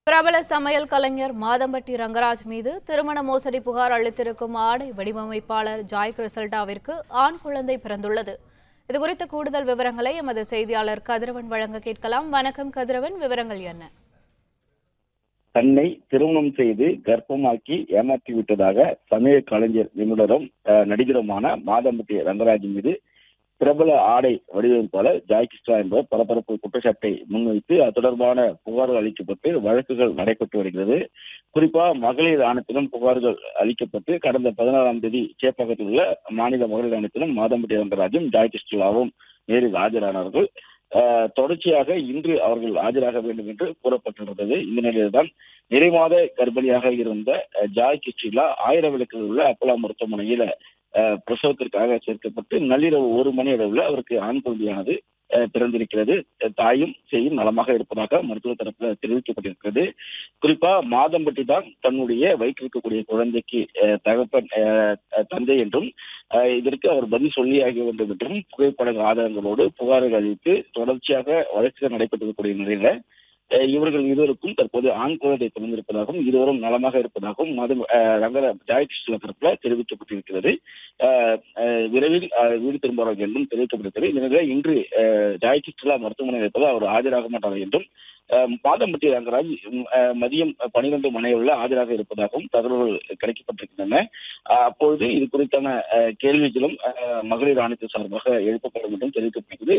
பிரபல சமையல் கலைஞர் மாதம்பட்டி ரங்கராஜ் மீது திருமண மோசடி புகார் அளித்திருக்கும் ஆடை வடிவமைப்பாளர் ஜாய் கிறிசல்டாவிற்கு ஆண் குழந்தை பிறந்துள்ளது. இதுகுறித்த கூடுதல் விவரங்களை எமது செய்தியாளர் கதிரவன் வழங்க கேட்கலாம். வணக்கம் கதிரவன், விவரங்கள் என்ன? தன்னை திருமணம் செய்து கர்ப்பமாக்கி ஏமாற்றி விட்டதாக சமையல் கலைஞர் நிபுணரும் நடிகருமான மாதம்பட்டி ரங்கராஜ் மீது பிரபல ஆடை வடிவமைப்பாளர் ஜாய் கிறிஸ்டா என்பவர் பரபரப்பு குற்றச்சாட்டை முன்வைத்து அது தொடர்பான புகார்கள் அளிக்கப்பட்டு வழக்குகள் நடைபெற்று வருகிறது. குறிப்பா மகளிர் ஆணையத்திலும் புகார்கள் அளிக்கப்பட்டு கடந்த 16ஆம் தேதி சேப்பாக்கத்தில் உள்ள மாநில மகளிர் ஆணையத்திலும் மாதம்பட்டி ரங்கராஜும் ஜாய் கிறிஸ்டாவும் நேரில் ஆஜரானார்கள். தொடர்ச்சியாக இன்று அவர்கள் ஆஜராக வேண்டும் என்று கூறப்பட்டிருந்தது. இந்த நிலையில்தான் நிறைமாத கர்ப்பிணியாக இருந்த ஜாய் கிறிஸ்டிலா ஆயிரவிளக்கில் உள்ள அப்போலோ மருத்துவமனையில பிரசவத்திற்காக சேர்க்கப்பட்டு நள்ளிரவு 1 மணி அளவில் அவருக்கு ஆண் குழந்தையானது பிறந்திருக்கிறது. தாயும் சேயும் நலமாக இருப்பதாக மருத்துவ தரப்பில் தெரிவிக்கப்பட்டிருக்கிறது. குறிப்பா மாதம்பட்டி தான் தன்னுடைய வயிற்றிருக்கக்கூடிய குழந்தைக்கு தகப்பன் தந்தை என்றும் இதற்கு அவர் பதில் சொல்லியாக வேண்டும் என்றும் புகைப்பட ஆதாரங்களோடு புகார்கள் அளித்து தொடர்ச்சியாக வழக்குகள் நடைபெற்றிருக்கக்கூடிய நிலையில இவர்கள் இருவருக்கும் தற்போது ஆண் குழந்தை பிறந்திருப்பதாகவும் இருவரும் நலமாக இருப்பதாகவும் ஜாய் கிறிஸ்டா தரப்புல தெரிவிக்கப்பட்டிருக்கிறது. விரைவில் வீடு திரும்புவார்கள் என்றும் தெரிவிக்கப்பட்டிருக்கிறது. எனவே இன்று ஜாய் கிறிஸ்டா மருத்துவமனையில் இருப்பதால் அவர் ஆஜராக மாட்டார் என்றும் மாதம்பட்டி ரங்கராஜ் மதியம் 12 மணியுள்ள ஆஜராக இருப்பதாகவும் தகவல்கள் கிடைக்கப்பட்டிருக்கின்றன. அப்பொழுது இது குறித்தான கேள்விகளும் மகளிர் ஆணையத்தின் சார்பாக எழுப்பப்படும் என்றும் தெரிவிக்கப்பட்டிருக்கிறது.